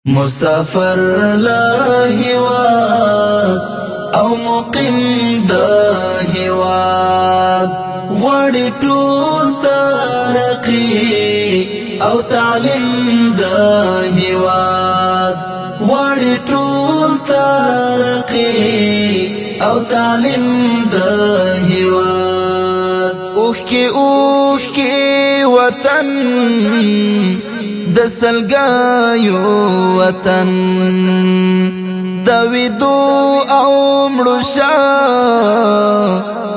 مسافر لا هواد او مقیم دا هواد غواړي ټول ترقی او تعلیم دا هواد غواړي ټول ترقی او تعلیم دا هواد اوخ کی وطن د سلګایو وطن د ویدو او مړوشا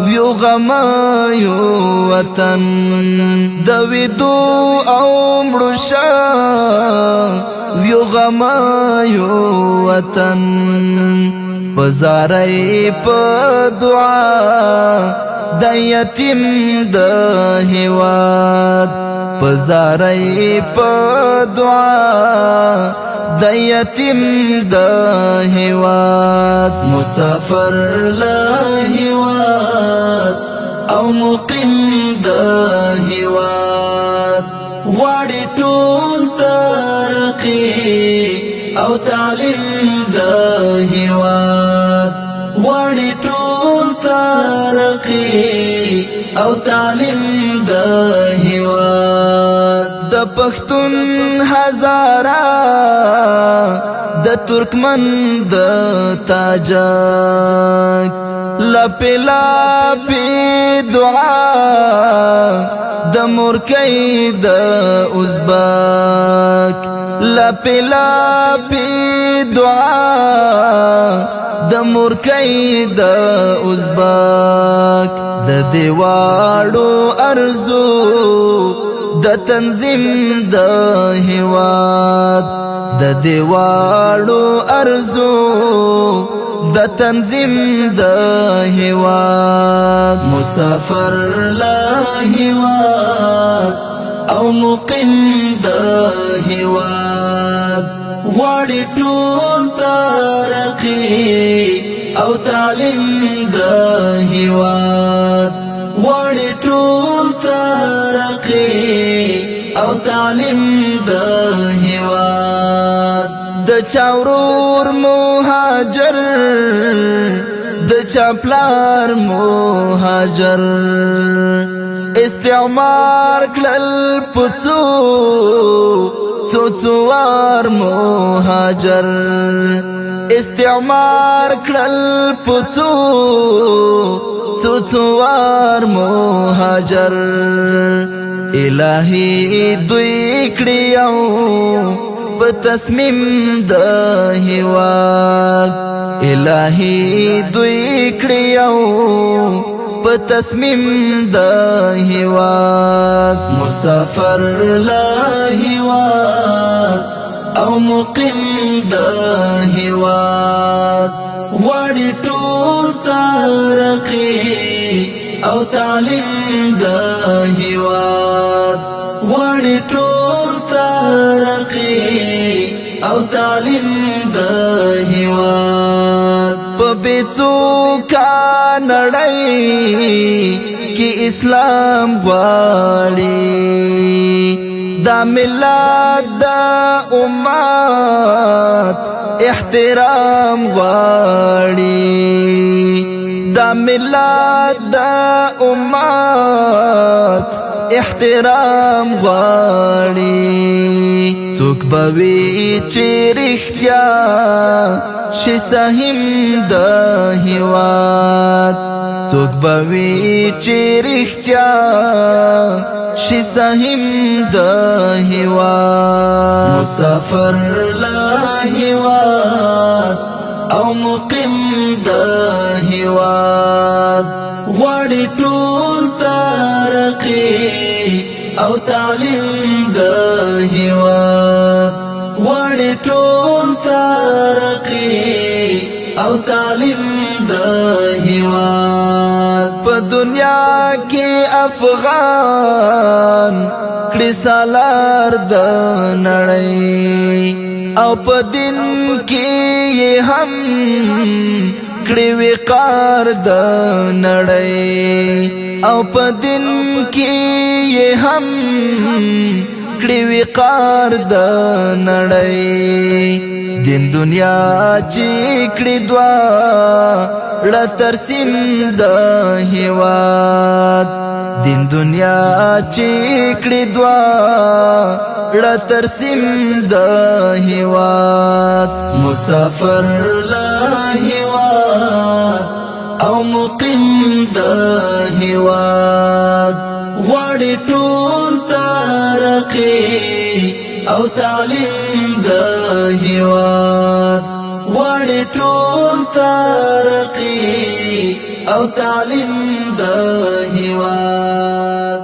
ویو غمایو وطن د ویدو او مړوشا ویو غمایو وطن پزارای په دعا د یتیم د هواد پزارای په دعا د یتیم د هواد مسافر لا هواد او مقیم د هواد غواړي ټول ترقی او تعلیم د هواد غواړي ټول ترقی او تعلیم د هواد د پښتون هزارا د ترکمن د تاجک لپلا پی دعا د مورکۍ د ازبک لپلا پی دعا د مورکۍ د ازبک د دیواړو ارزو د تنظیم د هواد د دیواړو ارزو د تنظیم د هواد مسافر لا هواد او مقیم د هواد غواړي ټول ترقی او تعلیم د هواد غواړي ټول ترقی او تعلیم د هواد د چاورور مهاجر د چاپلار مهاجر استعمار کلل پڅو څوار مهاجر استعمار کلل پڅو څوار مهاجر الہی دوی کړیو په تصمیم د هواد الہی دوی کړیو په تصمیم د هواد مسافر لا هواد او مقیم د هواد غواړي ټول ترقی او تعلیم د هواد غواړي ټول ترقی او تعلیم د هواد په بیڅوکا نړۍ کې اسلام غواړي دا ملت دا امت احترام غواړي دا ملت دا امت احترام غواړي څوک به وي چې رښتیا شي سهم د هواد څوک به وي چې رښتیا شي سهم د هواد مسافر لا هواد او مقیم د هواد غواړي ټول ترقی او تعلیم د هواد غواړي ټول ترقی او تعلیم د هواد په دنیا کې افغان کړي سالار د نړۍ او په دین کې هم کړي وقار د نړۍ او په دین کې هم کړي وقار د نړۍ دین دنیا چې کړي دواړه ترسیم د هیواد دین دنیا چې کړي دواړه ترسیم د هیواد مسافر لا هیواد او مقیم د هیواد غواړي ټول ترقی او تعلیم د هیواد غواړي ټول ترقی او تعلیم د هیواد